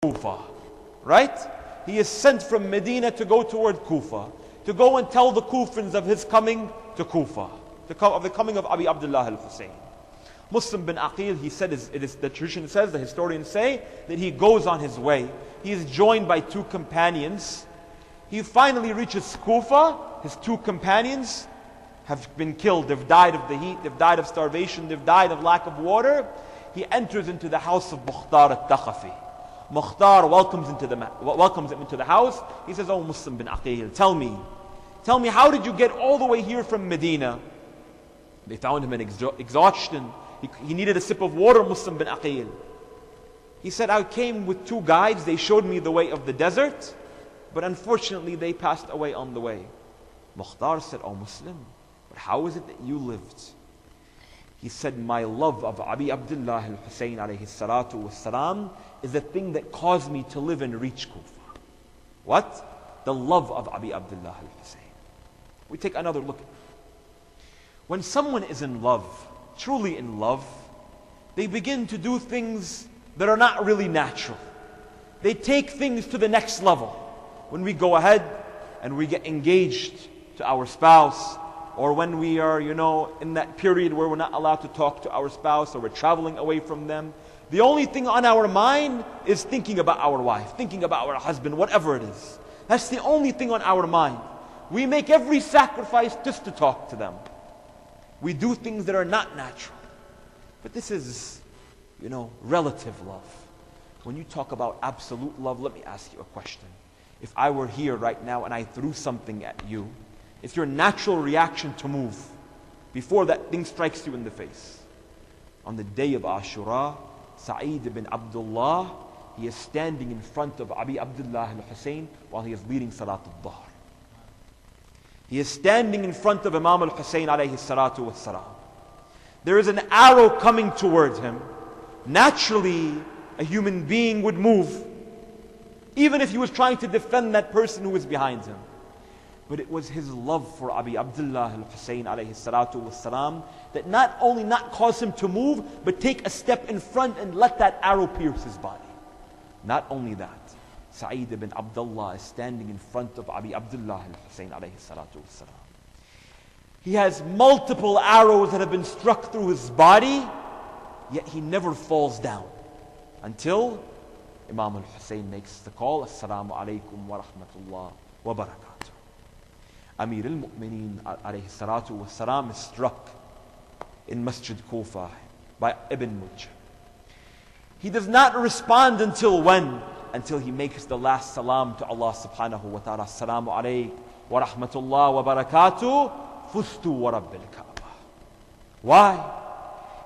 Kufa, right? He is sent from Medina to go toward Kufa, to go and tell the Kufans of his coming to Kufa, of the coming of Abi Abdullah al-Hussein. Muslim bin Aqil, he said, the tradition says, the historians say, that he goes on his way. He is joined by two companions. He finally reaches Kufa. His two companions have been killed. They've died of the heat, they've died of starvation, they've died of lack of water. He enters into the house of Mukhtar al-Thaqafi. Mukhtar welcomes him into the house. He says, "Oh Muslim bin Aqil, tell me, how did you get all the way here from Medina?" They found him in exhaustion. He needed a sip of water, Muslim bin Aqil. He said, "I came with two guides. They showed me the way of the desert, but unfortunately they passed away on the way." Mukhtar said, "Oh Muslim, but how is it that you lived?" He said, "My love of Abi Abdullah al-Hussein alayhi salatu was-salam is the thing that caused me to live and reach Kufa." What? The love of Abi Abdullah al-Hussein. We take another look. When someone is in love, truly in love, they begin to do things that are not really natural. They take things to the next level. When we go ahead and we get engaged to our spouse, or when we are, in that period where we're not allowed to talk to our spouse, or we're traveling away from them, the only thing on our mind is thinking about our wife, thinking about our husband, whatever it is. That's the only thing on our mind. We make every sacrifice just to talk to them. We do things that are not natural. But this is, relative love. When you talk about absolute love, let me ask you a question. If I were here right now and I threw something at you, it's your natural reaction to move before that thing strikes you in the face. On the day of Ashura, Sa'id ibn Abdullah, he is standing in front of Abi Abdullah al-Hussein while he is leading Salat al-Dhuhr. He is standing in front of Imam al-Hussein alayhi salatu was-salam. There is an arrow coming towards him. Naturally, a human being would move, even if he was trying to defend that person who was behind him. But it was his love for Abi Abdullah al-Hussein alayhi salatu was-salam that not only not caused him to move, but take a step in front and let that arrow pierce his body. Not only that, Sa'id ibn Abdullah is standing in front of Abi Abdullah al-Hussein alayhi salatu was-salam. He has multiple arrows that have been struck through his body, yet he never falls down until Imam al-Hussein makes the call, "Assalamu alaikum wa rahmatullah wa barakatuh." Amir al-Mu'mineen alayhi salatu was-salam is struck in Masjid Kufa by Ibn Mujah. He does not respond until when? Until he makes the last salam to Allah subhanahu wa ta'ala. "Assalamu alaykum wa rahmatullah wa barakatuh. Fustu wa rabbil Kaaba." Why?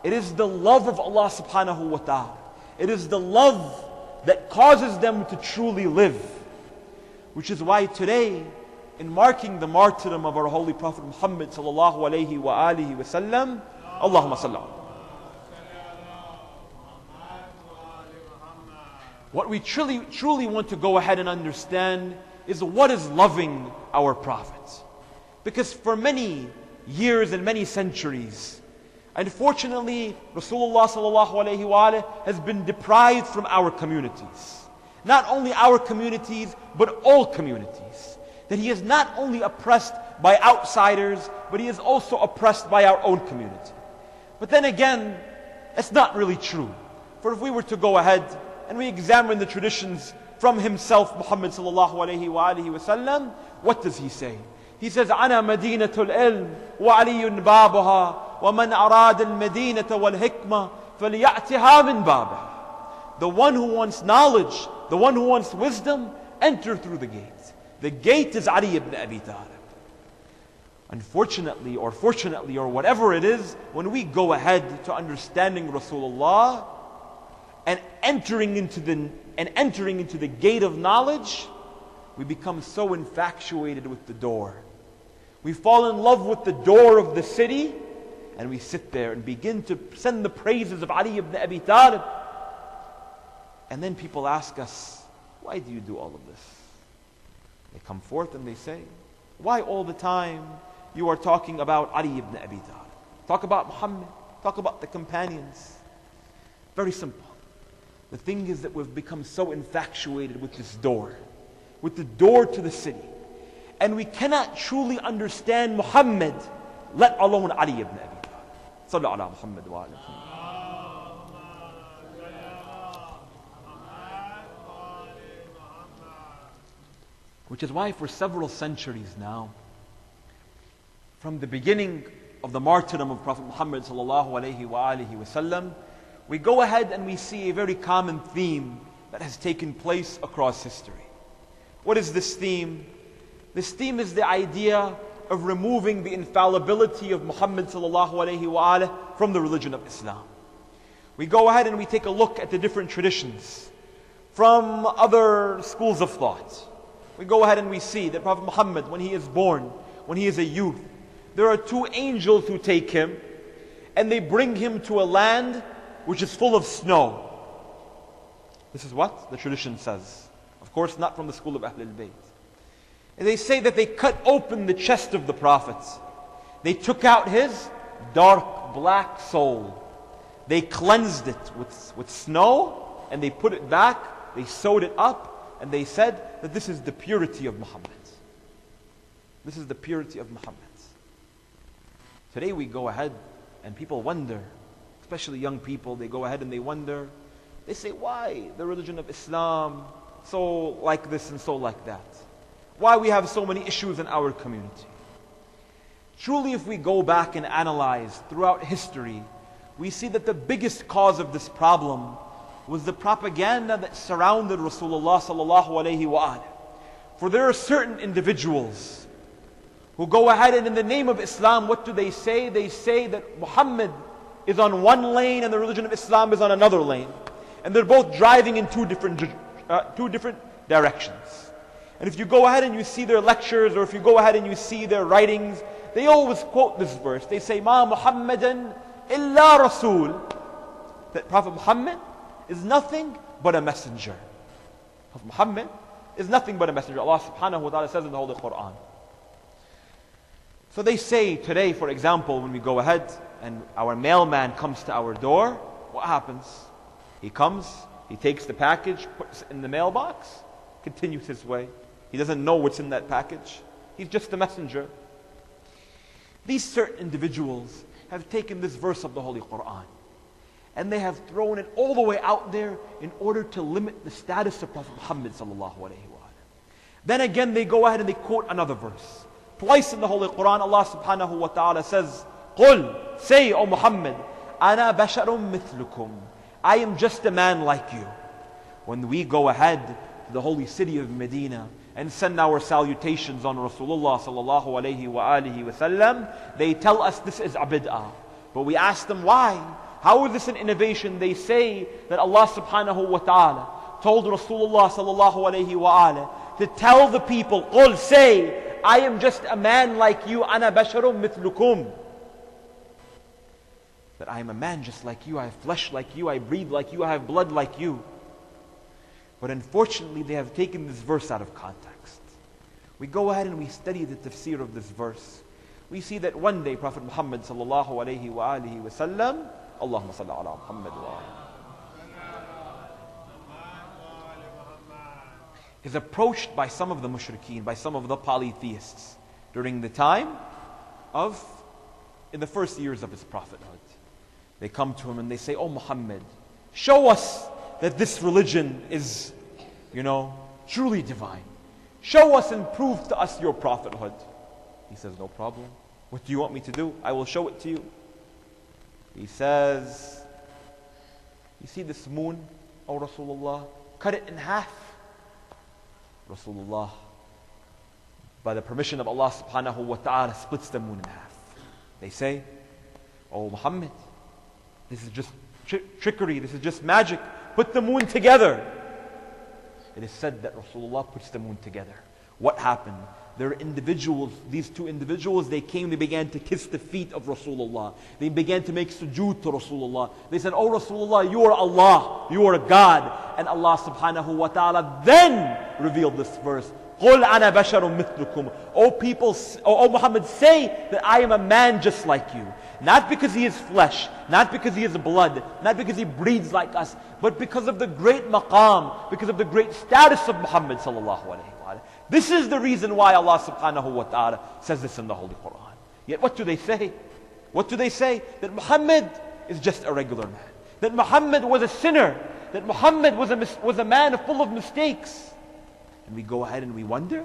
It is the love of Allah subhanahu wa ta'ala. It is the love that causes them to truly live. Which is why today, in marking the martyrdom of our Holy Prophet Muhammad sallallahu alayhi wa alihi wa sallam, Allahumma salli ala. What we truly want to go ahead and understand is what is loving our Prophet. Because for many years and many centuries, unfortunately, Rasulullah sallallahu alayhi wa alihi has been deprived from our communities. Not only our communities, but all communities. That he is not only oppressed by outsiders, but he is also oppressed by our own community. But then again, it's not really true. For if we were to go ahead and we examine the traditions from himself, Muhammad sallallahu alayhi wa alihi wa sallam, what does he say? He says, "Ana madinatul ilm wa aliyun babaha wa man arad al-madinata wal hikmah falyatiha min babah." The one who wants knowledge, the one who wants wisdom, enter through the gate. The gate is Ali ibn Abi Talib. Unfortunately, or fortunately, or whatever it is, when we go ahead to understanding Rasulullah and entering into the gate of knowledge, we become so infatuated with the door. We fall in love with the door of the city, and we sit there and begin to sing the praises of Ali ibn Abi Talib. And then people ask us, "Why do you do all of this?" They come forth and they say, "Why all the time you are talking about Ali ibn Abi Talib? Talk about Muhammad, talk about the companions." Very simple. The thing is that we've become so infatuated with this door, with the door to the city. And we cannot truly understand Muhammad, let alone Ali ibn Abi Talib. Sallu ala Muhammad wa ala Muhammad. Which is why for several centuries now, from the beginning of the martyrdom of Prophet Muhammad sallallahu alaihi wasallam, we go ahead and we see a very common theme that has taken place across history. What is this theme? This theme is the idea of removing the infallibility of Muhammad sallallahu alaihi wasallam from the religion of Islam. We go ahead and we take a look at the different traditions from other schools of thought. We go ahead and we see that Prophet Muhammad, when he is born, when he is a youth, there are two angels who take him and they bring him to a land which is full of snow. This is what the tradition says. Of course, not from the school of Ahlul Bayt. And they say that they cut open the chest of the Prophet. They took out his dark black soul. They cleansed it with snow and they put it back. They sewed it up. And they said that this is the purity of Muhammad. This is the purity of Muhammad. Today we go ahead and people wonder, especially young people, they go ahead and they wonder, they say, why the religion of Islam so like this and so like that? Why we have so many issues in our community? Truly, if we go back and analyze throughout history, we see that the biggest cause of this problem was the propaganda that surrounded Rasulullah sallallahu alaihi wasallam. For there are certain individuals who go ahead and in the name of Islam, what do they say? They say that Muhammad is on one lane and the religion of Islam is on another lane. And they're both driving in two different directions. And if you go ahead and you see their lectures or if you go ahead and you see their writings, they always quote this verse. They say, Ma Muhammadan illa Rasul. That Prophet Muhammad is nothing but a messenger. Prophet Muhammad is nothing but a messenger. Allah subhanahu wa ta'ala says in the Holy Quran. So they say today, for example, when we go ahead and our mailman comes to our door, what happens? He comes, he takes the package, puts it in the mailbox, continues his way. He doesn't know what's in that package. He's just a messenger. These certain individuals have taken this verse of the Holy Quran and they have thrown it all the way out there in order to limit the status of Prophet Muhammad sallallahu alaihi wasallam. Then again they go ahead and they quote another verse. Twice in the Holy Quran, Allah subhanahu wa ta'ala says, قُلْ, say, O Muhammad, أَنَا بَشَرٌ مِثْلُكُمْ, I am just a man like you. When we go ahead to the holy city of Medina and send our salutations on Rasulullah sallallahu alaihi wa alihi wasallam, they tell us this is a bid'ah. But we ask them why? How is this an innovation? They say that Allah subhanahu wa ta'ala told Rasulullah sallallahu alaihi wa alihi to tell the people, قُلْ, say, I am just a man like you, أَنَا بَشَرٌ مِثْلُكُمْ. That I am a man just like you, I have flesh like you, I breathe like you, I have blood like you. But unfortunately, they have taken this verse out of context. We go ahead and we study the tafsir of this verse. We see that one day Prophet Muhammad sallallahu alaihi wa alihi wa sallam, Allahumma salli ala Muhammad wa ala, is approached by some of the mushrikeen, by some of the polytheists during the time of, in the first years of his prophethood. They come to him and they say, Oh Muhammad, show us that this religion is, truly divine. Show us and prove to us your prophethood. He says, no problem. What do you want me to do? I will show it to you. He says, you see this moon, O Rasulullah? Cut it in half. Rasulullah, by the permission of Allah subhanahu wa ta'ala, splits the moon in half. They say, Oh Muhammad, this is just trickery, this is just magic. Put the moon together. It is said that Rasulullah puts the moon together. What happened? There are individuals, these two individuals, they came, they began to kiss the feet of Rasulullah. They began to make sujood to Rasulullah. They said, Oh Rasulullah, you are Allah, you are God. And Allah subhanahu wa ta'ala then revealed this verse. قُلْ أَنَا بَشَرٌ مِثْلُكُمْ. O people, O Muhammad, say that I am a man just like you. Not because he is flesh, not because he is blood, not because he breathes like us, but because of the great maqam, because of the great status of Muhammad sallallahu alayhi wa. This is the reason why Allah subhanahu wa ta'ala says this in the Holy Quran. Yet what do they say? What do they say? That Muhammad is just a regular man. That Muhammad was a sinner. That Muhammad was a man full of mistakes. And we go ahead and we wonder,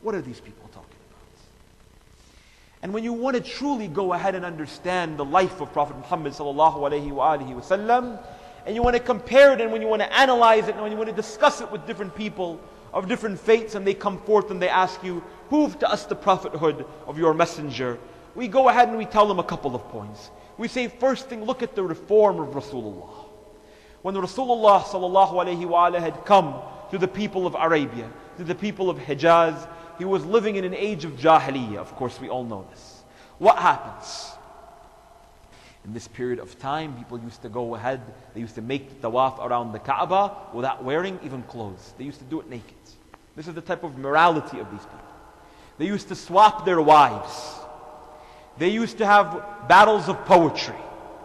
what are these people talking about? And when you want to truly go ahead and understand the life of Prophet Muhammad sallallahu alayhi wa alihi wasallam, and you want to compare it, and when you want to analyze it, and when you want to discuss it with different people of different faiths, and they come forth and they ask you, prove to us the prophethood of your messenger, we go ahead and we tell them a couple of points. We say, first thing, look at the reform of Rasulullah. When Rasulullah sallallahu alayhi wa alihi had come to the people of Arabia, to the people of Hijaz, he was living in an age of Jahiliyyah. Of course, we all know this. What happens? In this period of time, people used to go ahead, they used to make the tawaf around the Kaaba without wearing even clothes. They used to do it naked. This is the type of morality of these people. They used to swap their wives. They used to have battles of poetry.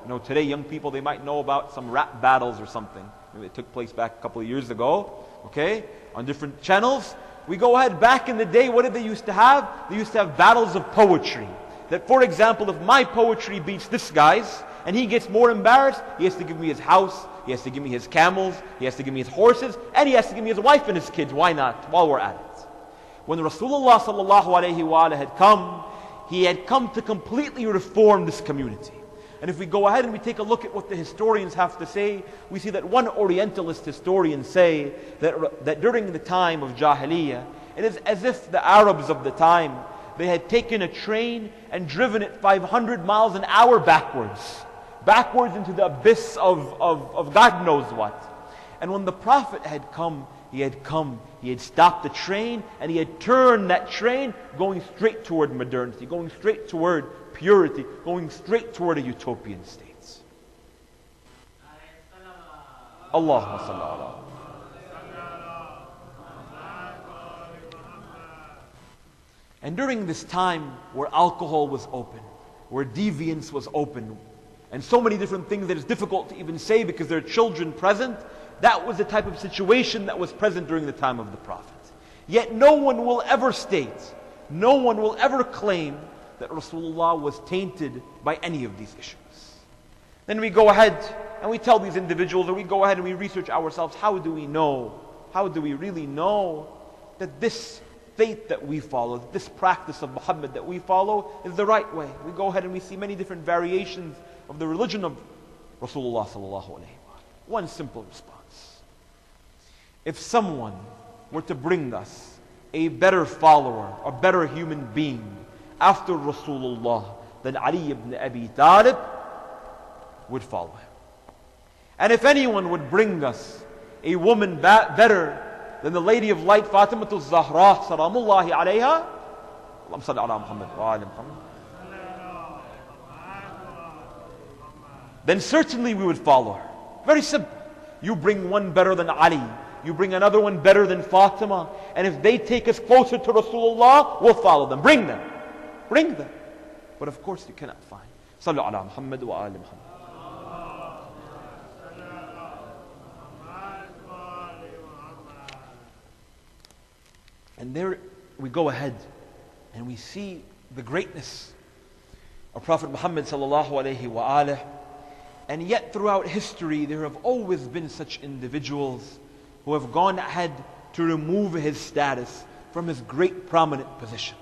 You know, today young people, they might know about some rap battles or something. Maybe it took place back a couple of years ago, okay, on different channels. We go ahead, back in the day, what did they used to have? They used to have battles of poetry. That, for example, if my poetry beats this guy's, and he gets more embarrassed, he has to give me his house, he has to give me his camels, he has to give me his horses, and he has to give me his wife and his kids. Why not? While we're at it. When Rasulullah sallallahu alayhi wa sallam had come, he had come to completely reform this community. And if we go ahead and we take a look at what the historians have to say, we see that one Orientalist historian say that during the time of Jahiliyyah, it is as if the Arabs of the time, they had taken a train and driven it 500 miles an hour backwards into the abyss of God knows what. And when the Prophet had come, he had stopped the train, and he had turned that train going straight toward modernity, going straight toward purity, going straight toward a utopian state. Allahumma salli ala. And during this time where alcohol was open, where deviance was open, and so many different things that it's difficult to even say because there are children present, that was the type of situation that was present during the time of the Prophet. Yet no one will ever state, no one will ever claim that Rasulullah was tainted by any of these issues. Then we go ahead and we tell these individuals, or we go ahead and we research ourselves, how do we really know that this faith that we follow, this practice of Muhammad that we follow is the right way? We go ahead and we see many different variations of the religion of Rasulullah sallallahu alaihi wasallam. One simple response. If someone were to bring us a better follower, a better human being after Rasulullah than Ali ibn Abi Talib, would follow him. And if anyone would bring us a woman better than the Lady of Light, Fatimatul Zahra, salamullahi alayha, Allahumma salli ala Muhammad wa ali Muhammad, then certainly we would follow her. Very simple. You bring one better than Ali, you bring another one better than Fatima, and if they take us closer to Rasulullah, we'll follow them. Bring them. Bring them. But of course you cannot find. Sallu ala Muhammad wa ali Muhammad. And there we go ahead and we see the greatness of Prophet Muhammad sallallahu alayhi wa alihi. And yet throughout history there have always been such individuals who have gone ahead to remove his status from his great prominent position.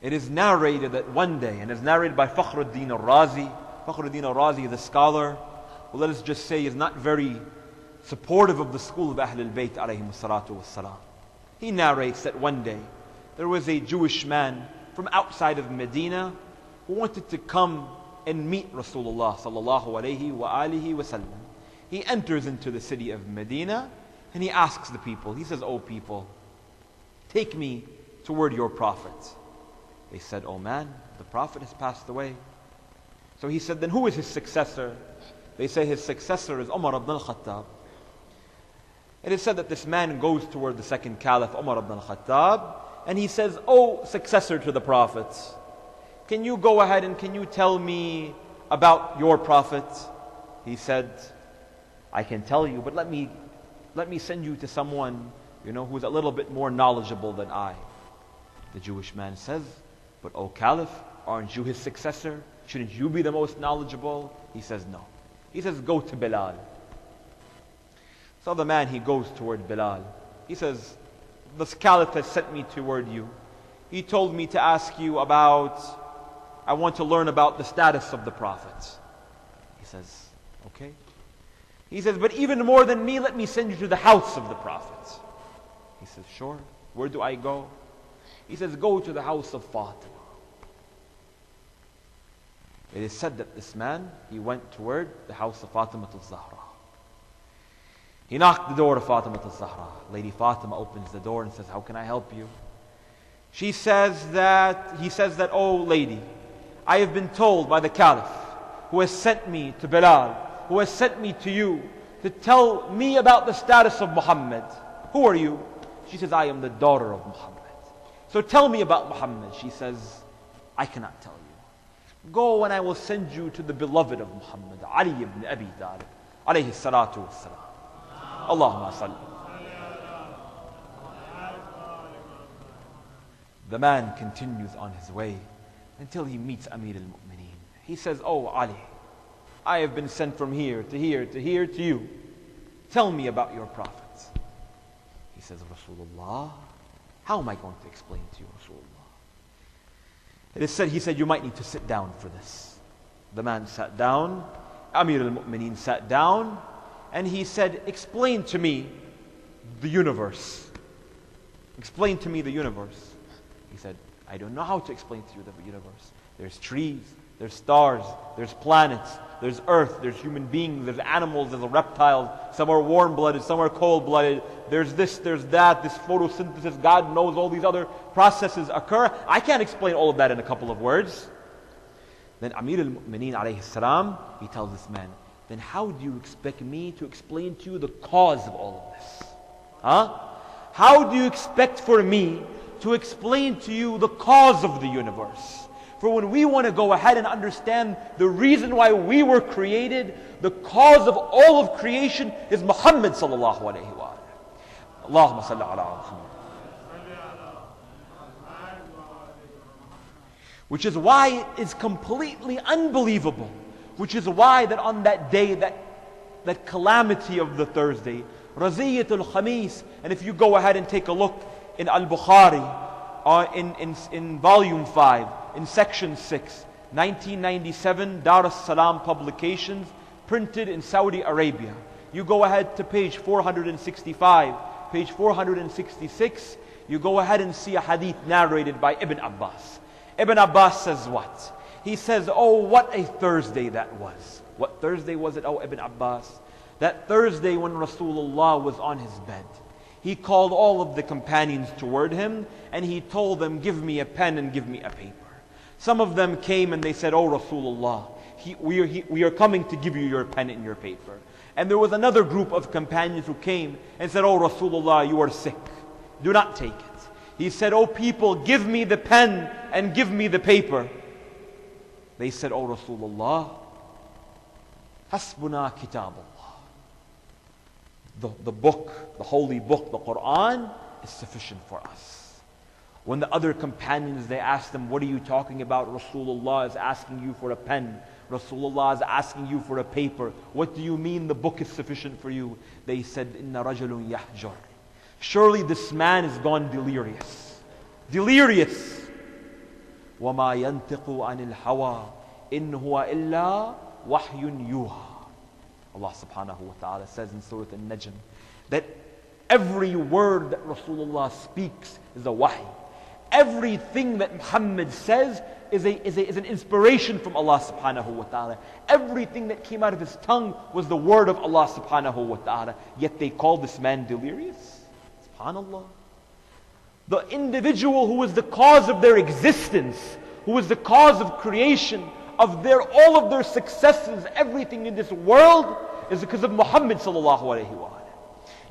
It is narrated that one day, and is narrated by Fakhruddin al-Razi. Fakhruddin al-Razi is a scholar who, let us just say, is not very supportive of the school of Ahlul Bayt alayhim salatu wassalam. He narrates that one day there was a Jewish man from outside of Medina who wanted to come and meet Rasulullah sallallahu alayhi wa alihi wasallam. He enters into the city of Medina and he asks the people, he says, "O people, take me toward your prophet." They said, "Oh man, the prophet has passed away." So he said, "Then who is his successor?" They say his successor is Umar ibn al-Khattab. It is said that this man goes toward the second caliph, Umar ibn al-Khattab, and he says, "Oh, successor to the prophets, can you go ahead and can you tell me about your prophet?" He said, "I can tell you, but let me send you to someone, who's a little bit more knowledgeable than I." The Jewish man says, "But O Caliph, aren't you his successor? Shouldn't you be the most knowledgeable?" He says, "No." He says, "Go to Bilal." So the man, he goes toward Bilal. He says, "The Caliph has sent me toward you. He told me to ask you I want to learn about the status of the prophets." He says, "Okay." He says, "But even more than me, let me send you to the house of the prophets." He says, "Sure. Where do I go?" He says, "Go to the house of Fatima." It is said that this man, he went toward the house of Fatima al-Zahra. He knocked the door of Fatima al-Zahra. Lady Fatima opens the door and says, "How can I help you?" He says that, "Oh lady, I have been told by the Caliph, who has sent me to Bilal, who has sent me to you, to tell me about the status of Muhammad." "Who are you?" She says, "I am the daughter of Muhammad." "So tell me about Muhammad." She says, "I cannot tell you. Go and I will send you to the beloved of Muhammad, Ali ibn Abi Talib, alayhi salatu wassalam. Allahumma salli." The man continues on his way until he meets Amir al-Mu'mineen. He says, "Oh Ali, I have been sent from here to here to here to you. Tell me about your prophets." He says, "Rasulullah, how am I going to explain to you, Rasulullah?" It is said, he said, "You might need to sit down for this." The man sat down, Amir al-Mu'mineen sat down, and he said, "Explain to me the universe. Explain to me the universe." He said, "I don't know how to explain to you the universe. There's trees, there's stars, there's planets, there's earth, there's human beings, there's animals, there's reptiles. Some are warm-blooded, some are cold-blooded. There's this, there's that, this photosynthesis. God knows all these other processes occur. I can't explain all of that in a couple of words." Then Amir al-Mu'mineen alayhi salam, he tells this man, "Then how do you expect me to explain to you the cause of all of this? How do you expect for me to explain to you the cause of the universe? For when we want to go ahead and understand the reason why we were created, the cause of all of creation is Muhammad sallallahu alayhi wa sallam. Allahumma salli ala Muhammad." Which is why it's completely unbelievable. Which is why that on that day, that calamity of the Thursday, Raziyatul Khamis, and if you go ahead and take a look in Al-Bukhari, in volume 5, in section 6, 1997, Dar es-Salam Publications, printed in Saudi Arabia. You go ahead to page 465, page 466, you go ahead and see a hadith narrated by Ibn Abbas. Ibn Abbas says what? He says, "Oh, what a Thursday that was." What Thursday was it, oh Ibn Abbas? That Thursday when Rasulullah was on his bed. He called all of the companions toward him and he told them, "Give me a pen and give me a paper." Some of them came and they said, "Oh Rasulullah, we are coming to give you your pen and your paper." And there was another group of companions who came and said, "Oh Rasulullah, you are sick. Do not take it." He said, "Oh people, give me the pen and give me the paper." They said, "Oh Rasulullah, hasbuna kitabullah." The book, the holy book, the Quran is sufficient for us. When the other companions, they asked them, "What are you talking about? Rasulullah is asking you for a pen. Rasulullah is asking you for a paper. What do you mean the book is sufficient for you?" They said, "Inna rajulun yahjur." Surely this man is gone delirious. Delirious. وَمَا يَنْتِقُ عَنِ الْهَوَىٰ إِنْ هُوَ إِلَّا وَحْيٌ يُوحَىٰ. Allah subhanahu wa ta'ala says in Surah An-Najm that every word that Rasulullah speaks is a wahy. Everything that Muhammad says is an inspiration from Allah subhanahu wa ta'ala. Everything that came out of his tongue was the word of Allah subhanahu wa ta'ala. Yet they call this man delirious. SubhanAllah. The individual who was the cause of their existence, who was the cause of creation, of all of their successes, everything in this world is because of Muhammad sallallahu alayhi wa sallam.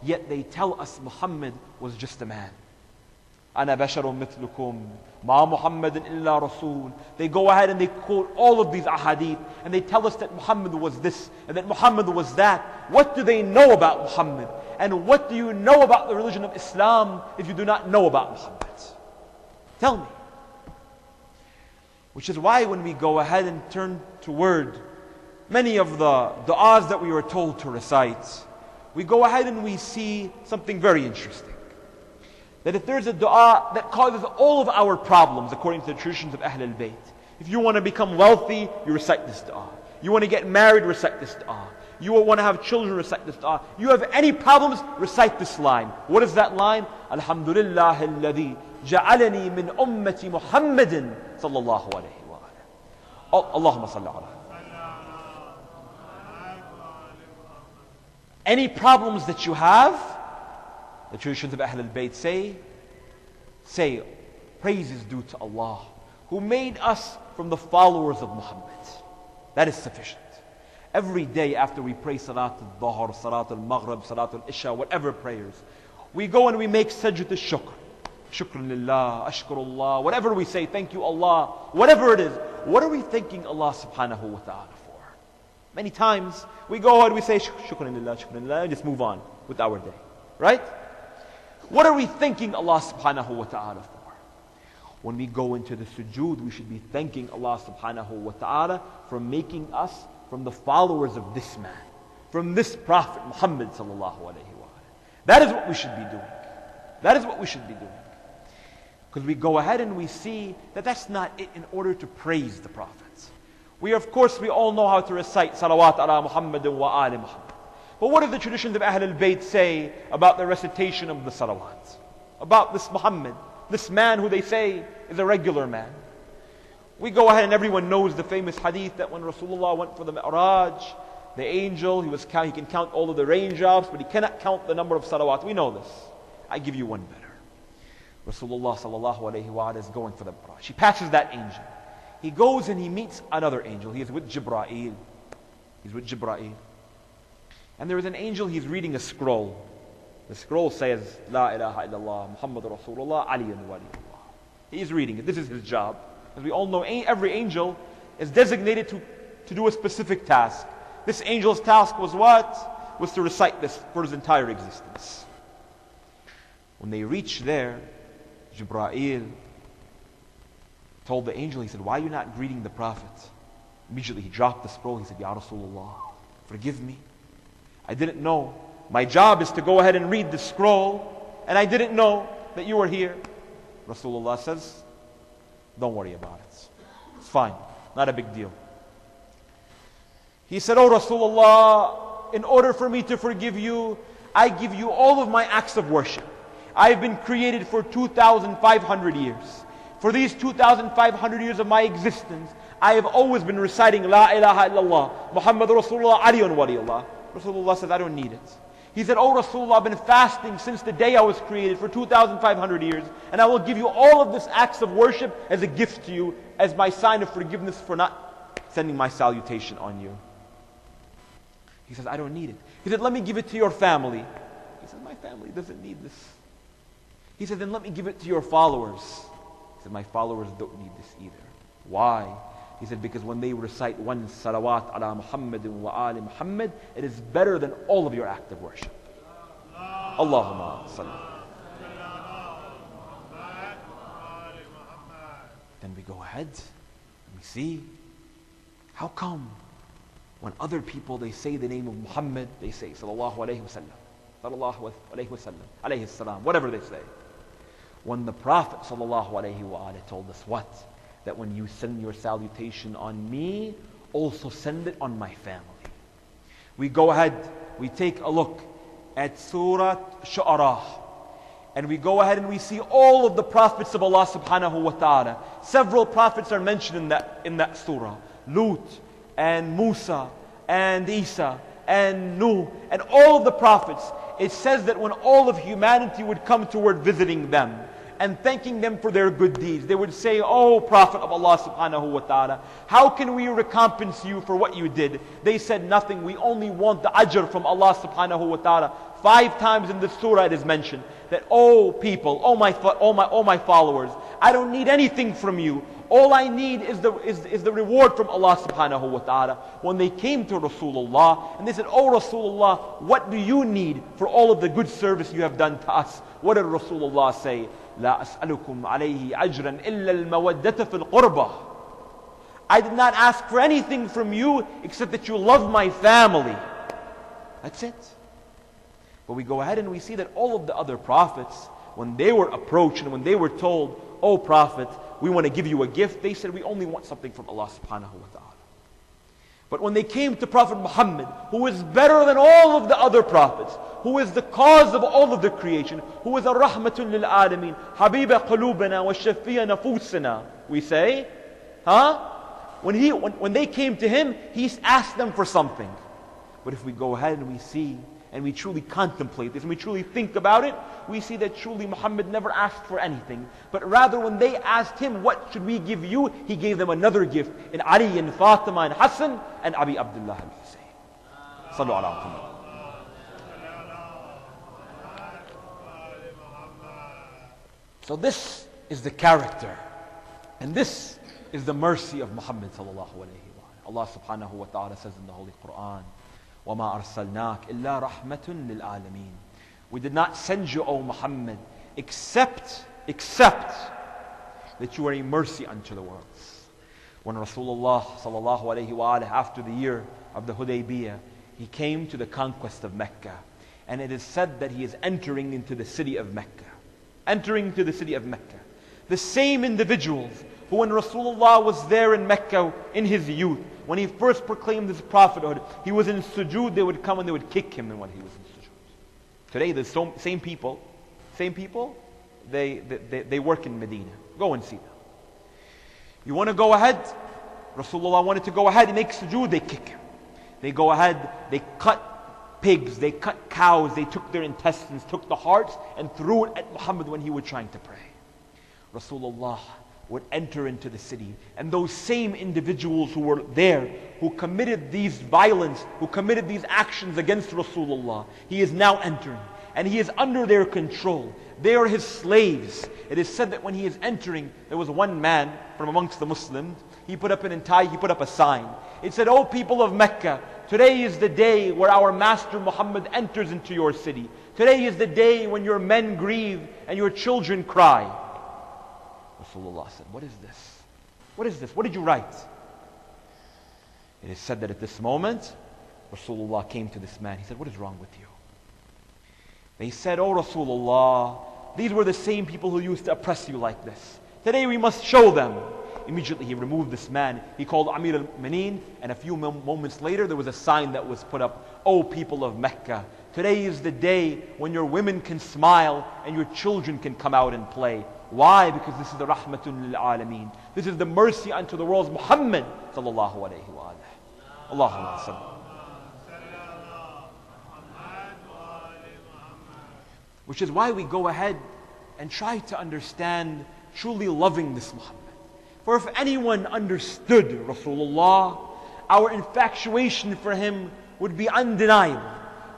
Yet they tell us Muhammad was just a man. أَنَا بَشَرٌ مِثْلُكُمْ مَا مُحَمَّدٍ إِلَّا رَسُولٌ. They go ahead and they quote all of these ahadith and they tell us that Muhammad was this and that Muhammad was that. What do they know about Muhammad? And what do you know about the religion of Islam if you do not know about Muhammad? Tell me. Which is why when we go ahead and turn toward many of the du'as that we were told to recite, we go ahead and we see something very interesting. That if there's a dua that causes all of our problems, according to the traditions of Ahl al-Bayt, if you want to become wealthy, you recite this dua. You want to get married, recite this dua. You want to have children, recite this dua. You have any problems, recite this line. What is that line? Alhamdulillah alladhi ja'alani min ummati Muhammadin sallallahu alayhi wa alayhi. Allahumma salli ala. Any problems that you have, the traditions of Ahl al-Bayt say, praise is due to Allah, who made us from the followers of Muhammad. That is sufficient. Every day after we pray Salat al-Dhuhr, Salat al-Maghrib, Salat al-Isha, whatever prayers, we go and we make sajdat al-shukr. Shukran lillah, ashkurullah, whatever we say, thank you Allah, whatever it is. What are we thanking Allah subhanahu wa ta'ala for? Many times we go ahead and we say shukran lillah, and just move on with our day. Right? What are we thanking Allah subhanahu wa ta'ala for? When we go into the sujood, we should be thanking Allah subhanahu wa ta'ala for making us from the followers of this man, from this Prophet Muhammad sallallahu alayhi wa sallam. That is what we should be doing. That is what we should be doing. Because we go ahead and we see that that's not it in order to praise the prophets. We all know how to recite salawat ala Muhammadin wa ali Muhammad. But what do the traditions of Ahl al-Bayt say about the recitation of the salawat? About this Muhammad, this man who they say is a regular man. We go ahead and everyone knows the famous hadith that when Rasulullah went for the Mi'raj, the angel, he can count all of the raindrops, but he cannot count the number of salawat. We know this. I give you one better. Rasulullah sallallahu alayhi wa sallam is going for the Mi'raj. He passes that angel. He goes and he meets another angel. He is with Jibra'il. He's with Jibra'il. And there is an angel, he's reading a scroll. The scroll says, La ilaha illallah, Muhammad Rasulullah, Aliyun waliyullah. He's reading it. This is his job. As we all know, every angel is designated to do a specific task. This angel's task was what? Was to recite this for his entire existence. When they reached there, Jibra'il told the angel, he said, why are you not greeting the Prophet? Immediately he dropped the scroll. He said, Ya Rasulullah, forgive me. I didn't know. My job is to go ahead and read the scroll, and I didn't know that you were here. Rasulullah says, don't worry about it. It's fine. Not a big deal. He said, oh Rasulullah, in order for me to forgive you, I give you all of my acts of worship. I've been created for 2,500 years. For these 2,500 years of my existence, I have always been reciting La ilaha illallah, Muhammad Rasulullah, Aliyun waliyullah. Rasulullah says, I don't need it. He said, oh Rasulullah, I've been fasting since the day I was created for 2,500 years, and I will give you all of this acts of worship as a gift to you, as my sign of forgiveness for not sending my salutation on you. He says, I don't need it. He said, let me give it to your family. He said, my family doesn't need this. He said, then let me give it to your followers. He said, my followers don't need this either. Why? He said, because when they recite one salawat ala Muhammadin wa ali Muhammad, it is better than all of your act of worship. Allahumma salli. Then we go ahead and we see, how come when other people, they say the name of Muhammad, they say sallallahu alayhi wa sallam, sallallahu alayhi wa sallam, alayhi salam, whatever they say. When the Prophet sallallahu alayhi wa sallam told us what? That when you send your salutation on me, also send it on my family. We go ahead, we take a look at Surah Shu'ara, and we go ahead and we see all of the prophets of Allah subhanahu wa ta'ala. Several prophets are mentioned in that surah. Lut, and Musa, and Isa, and Nuh, and all of the prophets. It says that when all of humanity would come toward visiting them, and thanking them for their good deeds, they would say, oh Prophet of Allah subhanahu wa ta'ala, how can we recompense you for what you did? They said, nothing, we only want the ajr from Allah subhanahu wa ta'ala 5 times in this surah it is mentioned that, oh people, oh my followers, I don't need anything from you. All I need is the reward from Allah subhanahu wa ta'ala. When they came to Rasulullah and they said, oh Rasulullah, what do you need for all of the good service you have done to us? What did Rasulullah say? لا أسألكم عليه أجرا إلا المودة في القربة. I did not ask for anything from you except that you love my family. That's it. But we go ahead and we see that all of the other prophets, when they were approached and when they were told, oh Prophet, we want to give you a gift, they said, we only want something from Allah subhanahu wa ta'ala. But when they came to Prophet Muhammad, who is better than all of the other prophets, who is the cause of all of the creation, who is a rahmatun lil alameen, habiba qulubana wa shafiya nafusana, we say, when they came to him, he asked them for something. But if we go ahead and we see, and we truly contemplate this, and we truly think about it, we see that truly Muhammad never asked for anything. But rather when they asked him, what should we give you? He gave them another gift in Ali and Fatima and Hassan and Abi Abdullah al-Husayn. Sallu ala Muhammad. So this is the character, and this is the mercy of Muhammad sallallahu alayhi wa Allah subhanahu wa ta'ala says in the Holy Quran, وَمَا أَرْسَلْنَاكَ إِلَّا رَحْمَةٌ لِلْعَالَمِينَ. We did not send you, O Muhammad, except that you are a mercy unto the worlds. When Rasulullah sallallahu alayhi wa after the year of the Hudaybiyah, he came to the conquest of Mecca. And it is said that he is entering into the city of Mecca. Entering to the city of Mecca. The same individuals who when Rasulullah was there in Mecca in his youth, when he first proclaimed his prophethood, he was in sujood, they would come and they would kick him when he was in sujood. Today, the same people, they work in Medina. Go and see them. You want to go ahead? Rasulullah wanted to go ahead and make sujood, they kick him. They go ahead, they cut pigs, they cut cows, they took their intestines, took the hearts, and threw it at Muhammad when he was trying to pray. Rasulullah would enter into the city, and those same individuals who were there, who committed these violence, who committed these actions against Rasulullah, he is now entering, and he is under their control. They are his slaves. It is said that when he is entering, there was one man from amongst the Muslims, he put up a sign. It said, "O people of Mecca, today is the day where our master Muhammad enters into your city. Today is the day when your men grieve and your children cry." Rasulullah said, "What is this? What is this? What did you write?" It is said that at this moment, Rasulullah came to this man. He said, "What is wrong with you?" They said, "Oh Rasulullah, these were the same people who used to oppress you like this. Today we must show them." Immediately he removed this man. He called Amir al-Mu'mineen, and a few moments later there was a sign that was put up, "O people of Mecca, today is the day when your women can smile and your children can come out and play." Why? Because this is the rahmatun lil alameen. This is the mercy unto the worlds, Muhammad sallallahu alayhi wa alihi. Allahumma salli. Which is why we go ahead and try to understand truly loving this Muhammad. For if anyone understood Rasulullah, our infatuation for him would be undeniable,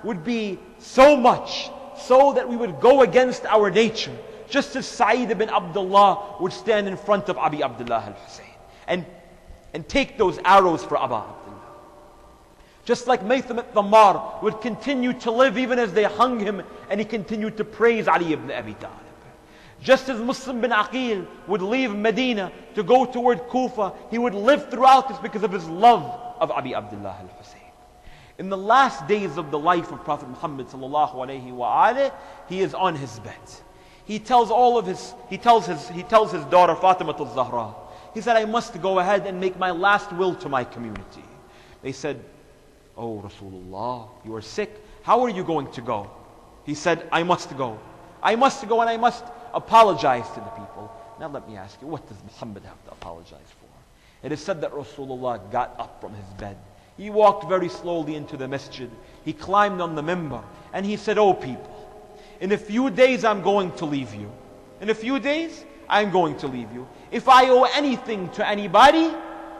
would be so much so that we would go against our nature, just as Sa'id ibn Abdullah would stand in front of Abi Abdullah al-Husayn and take those arrows for Abu Abdullah. Just like Maytham al-Thammar would continue to live even as they hung him, and he continued to praise Ali ibn Abi Talib. Just as Muslim bin Aqil would leave Medina to go toward Kufa, he would live throughout this because of his love of Abi Abdullah al-Husayn. In the last days of the life of Prophet Muhammad sallallahu alayhi wa alihi, he is on his bed. He tells his daughter Fatima al-Zahra, he said, "I must go ahead and make my last will to my community." They said, "Oh Rasulullah, you are sick. How are you going to go?" He said, "I must go. I must go and I must apologize to the people." Now let me ask you, what does Muhammad have to apologize for? It is said that Rasulullah got up from his bed. He walked very slowly into the masjid. He climbed on the minbar and he said, "Oh people, in a few days I'm going to leave you. In a few days I'm going to leave you. If I owe anything to anybody,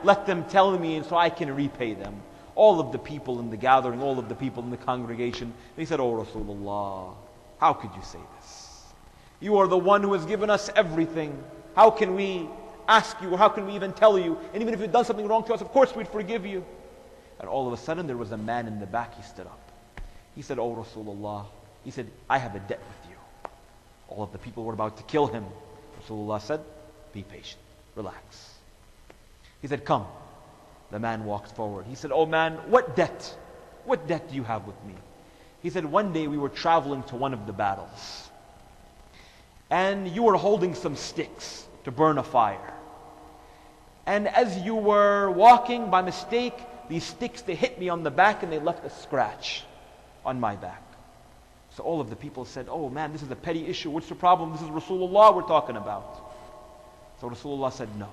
let them tell me and so I can repay them. all of the people in the gathering, all of the people in the congregation, they said, "Oh Rasulullah, how could you say this? You are the one who has given us everything. How can we ask you, or how can we even tell you? And even if you've done something wrong to us, of course we'd forgive you." And all of a sudden there was a man in the back, he stood up. He said, "Oh Rasulullah," he said, "I have a debt with you." All of the people were about to kill him. Rasulullah said, "Be patient, relax." He said, "Come." The man walked forward. He said, "Oh man, what debt? What debt do you have with me?" He said, "One day we were traveling to one of the battles, and you were holding some sticks to burn a fire. And as you were walking, by mistake, these sticks, they hit me on the back and they left a scratch on my back." So all of the people said, "Oh man, this is a petty issue. What's the problem? This is Rasulullah we're talking about." So Rasulullah said, "No.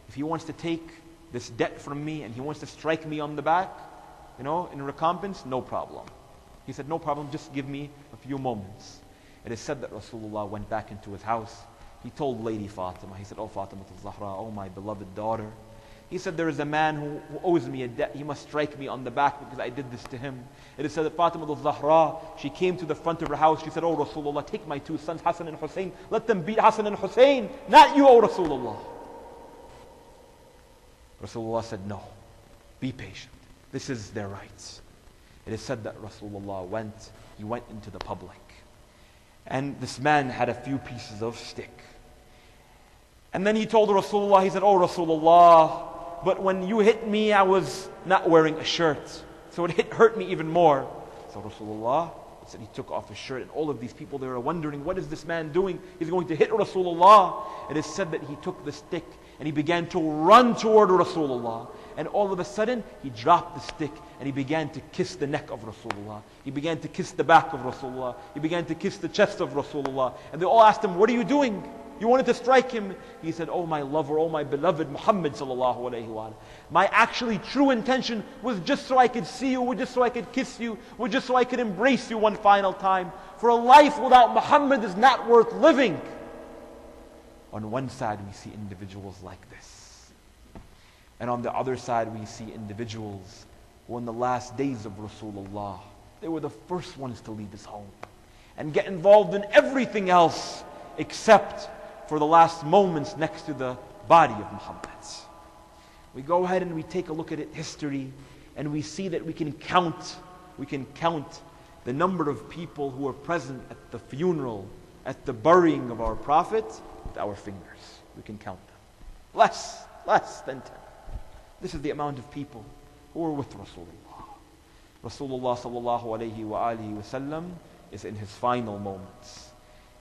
If he wants to take this debt from me and he wants to strike me on the back, in recompense, no problem." He said, "No problem, just give me a few moments." It is said that Rasulullah went back into his house. He told Lady Fatima, he said, "Oh Fatima al-Zahra, oh my beloved daughter." He said, "There is a man who owes me a debt. He must strike me on the back because I did this to him." It is said that Fatima al-Zahra, she came to the front of her house. She said, "Oh Rasulullah, take my two sons, Hassan and Hussein. Let them beat Hassan and Hussein, not you, oh Rasulullah." Rasulullah said, "No, be patient. This is their rights." It is said that Rasulullah went into the public. And this man had a few pieces of stick. And then he told Rasulullah, he said, "Oh Rasulullah, but when you hit me, I was not wearing a shirt. So it hurt me even more." So Rasulullah said he took off his shirt, and all of these people, they were wondering, what is this man doing? He's going to hit Rasulullah. It is said that he took the stick and he began to run toward Rasulullah. And all of a sudden, he dropped the stick and he began to kiss the neck of Rasulullah. He began to kiss the back of Rasulullah. He began to kiss the chest of Rasulullah. And they all asked him, "What are you doing? You wanted to strike him?" He said, "Oh my lover, oh my beloved Muhammad sallallahu alayhi wa sallam. My actually true intention was just so I could see you, was just so I could kiss you, was just so I could embrace you one final time. For a life without Muhammad is not worth living." On one side we see individuals like this. And on the other side we see individuals who in the last days of Rasulullah, they were the first ones to leave his home and get involved in everything else except for the last moments next to the body of Muhammad. We go ahead and we take a look at history, and we see that we can count the number of people who were present at the funeral, at the burying of our Prophet, with our fingers. We can count them. Less than 10. This is the amount of people who were with Rasulullah. Rasulullah sallallahu alayhi wa alihi wa sallam is in his final moments.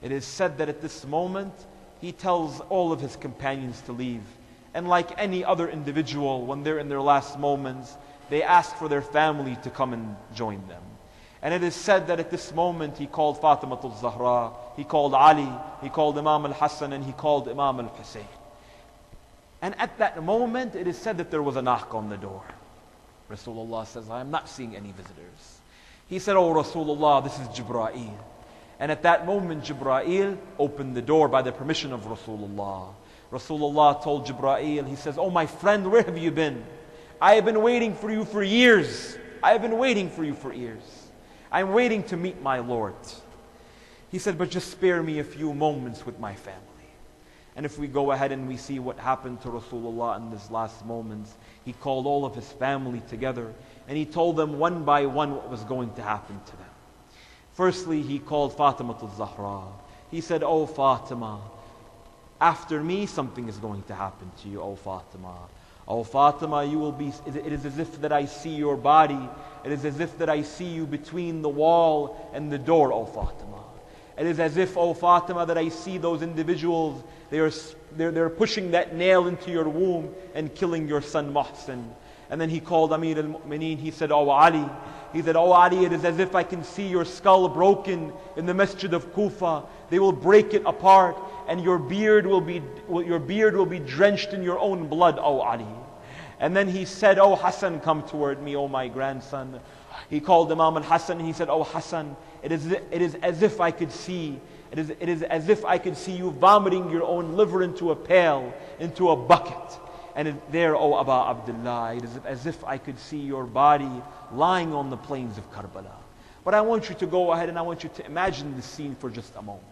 It is said that at this moment, he tells all of his companions to leave. And like any other individual, when they're in their last moments, they ask for their family to come and join them. And it is said that at this moment, he called Fatima al-Zahra, he called Ali, he called Imam al-Hassan, and he called Imam al-Hussein. And at that moment, it is said that there was a knock on the door. Rasulullah says, "I am not seeing any visitors." He said, "Oh Rasulullah, this is Jibra'il." And at that moment, Jibra'il opened the door by the permission of Rasulullah. Rasulullah told Jibra'il, he says, "Oh my friend, where have you been? I have been waiting for you for years. I have been waiting for you for years. I'm waiting to meet my Lord." He said, "But just spare me a few moments with my family." And if we go ahead and we see what happened to Rasulullah in his last moments, he called all of his family together and he told them one by one what was going to happen to them. Firstly, he called Fatima al-Zahra. He said, "Oh Fatima, after me something is going to happen to you, oh Fatima. Oh Fatima, you will be, it is as if that I see your body. It is as if that I see you between the wall and the door, oh Fatima. It is as if, oh Fatima, that I see those individuals, they're pushing that nail into your womb and killing your son Muhsin." And then he called Amir al-Mu'mineen. He said, "Oh Ali." He said, "Oh Ali, it is as if I can see your skull broken in the masjid of Kufa. They will break it apart and your beard will be drenched in your own blood, oh Ali." And then he said, "Oh Hassan, come toward me, oh my grandson." He called Imam al-Hassan and he said, "Oh Hassan, it is as if I could see you vomiting your own liver into a pail, into a bucket. And there, O Aba Abdullah, it is as if I could see your body lying on the plains of Karbala. But I want you to go ahead and I want you to imagine the scene for just a moment.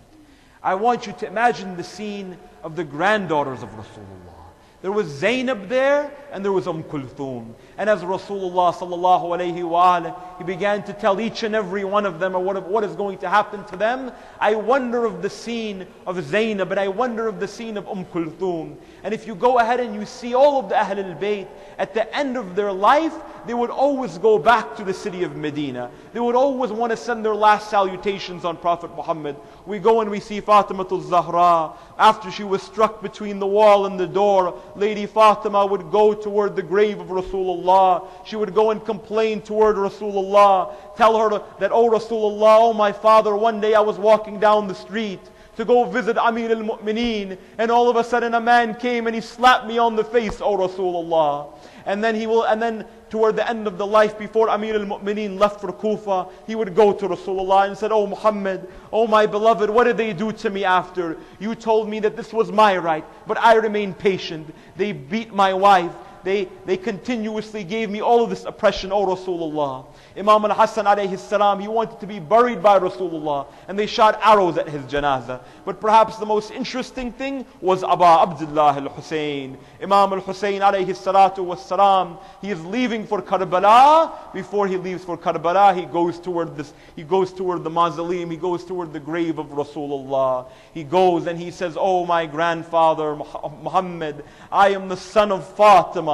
I want you to imagine the scene of the granddaughters of Rasulullah. There was Zainab there and there was Kulthum. And as Rasulullah sallallahu alayhi wa alayhi, he began to tell each and every one of them what is going to happen to them. I wonder of the scene of Zainab and I wonder of the scene of Kulthum. And if you go ahead and you see all of the Ahl al-Bayt, at the end of their life, they would always go back to the city of Medina. They would always want to send their last salutations on Prophet Muhammad. We go and we see Fatimatul Zahra. After she was struck between the wall and the door, Lady Fatima would go toward the grave of Rasulullah. She would go and complain toward Rasulullah. Tell her that, oh Rasulullah, oh my father, one day I was walking down the street to go visit Amir al-Mu'mineen, and all of a sudden a man came and he slapped me on the face, oh Rasulullah. And then toward the end of the life, before Amir al-Mu'mineen left for Kufa, he would go to Rasulullah and said, oh Muhammad, oh my beloved, what did they do to me after? You told me that this was my right, but I remained patient. They beat my wife. They continuously gave me all of this oppression, O Rasulullah. Imam al-Hassan alayhi salam, he wanted to be buried by Rasulullah, and they shot arrows at his janazah. But perhaps the most interesting thing was Aba Abdullah al-Hussein. Imam al-Hussein alayhi salatu was salam, he is leaving for Karbala. Before he leaves for Karbala, he goes toward the mausoleum, he goes toward the grave of Rasulullah. He goes and he says, oh my grandfather Muhammad, I am the son of Fatima.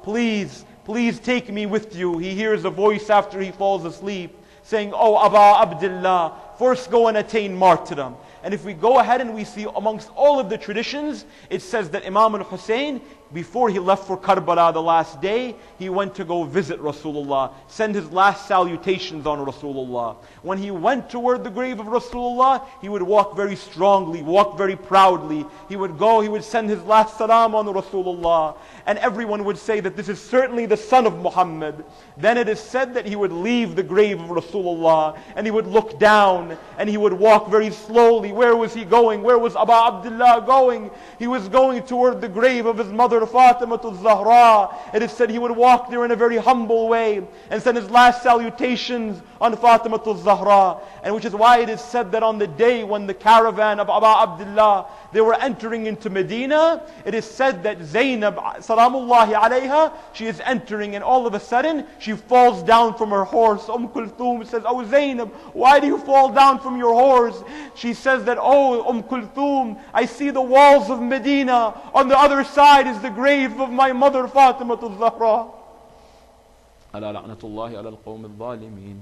Please take me with you. He hears a voice after he falls asleep saying, oh Aba Abdullah, first go and attain martyrdom. And if we go ahead and we see amongst all of the traditions, it says that Imam al-Hussein, before he left for Karbala the last day, he went to go visit Rasulullah, send his last salutations on Rasulullah. When he went toward the grave of Rasulullah, he would walk very strongly, walk very proudly. He would go, he would send his last salam on Rasulullah. And everyone would say that this is certainly the son of Muhammad. Then it is said that he would leave the grave of Rasulullah and he would look down and he would walk very slowly. Where was he going? Where was Aba Abdullah going? He was going toward the grave of his mother Fatimatul Zahra. It is said he would walk there in a very humble way and send his last salutations on Fatimatul Zahra. And which is why it is said that on the day when the caravan of Aba Abdullah, they were entering into Medina, it is said that Zainab, salamullahi alayha, she is entering and all of a sudden she falls down from her horse. Kulthum says, oh Zainab, why do you fall down from your horse? She says that, oh Kulthum, I see the walls of Medina. On the other side is the grave of my mother Fatimatul Zahra. Ala la'natullahi ala al-qawm al-zalimin.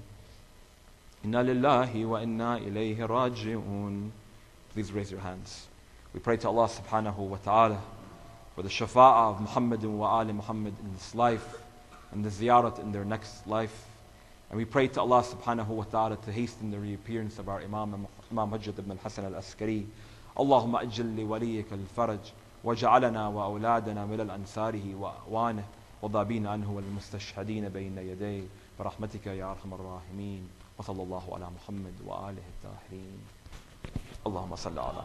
Inna lillahi wa inna ilayhi raji'un. Please raise your hands. We pray to Allah subhanahu wa ta'ala for the shafa'ah of Muhammad wa Ali Muhammad in this life and the ziyarat in their next life. And we pray to Allah subhanahu wa ta'ala to hasten the reappearance of our Imam Hujjat ibn al-Hasan al-Askari. Allahumma ajil li waliyika al-faraj waj'alana wa awladana min al-ansarihi wa a'wanah wa dhabina anhu wal mustashhadeen bayna yaday برحمتك يا أرحم الراحمين وصلى الله على محمد وآله الطاهرين اللهم صل على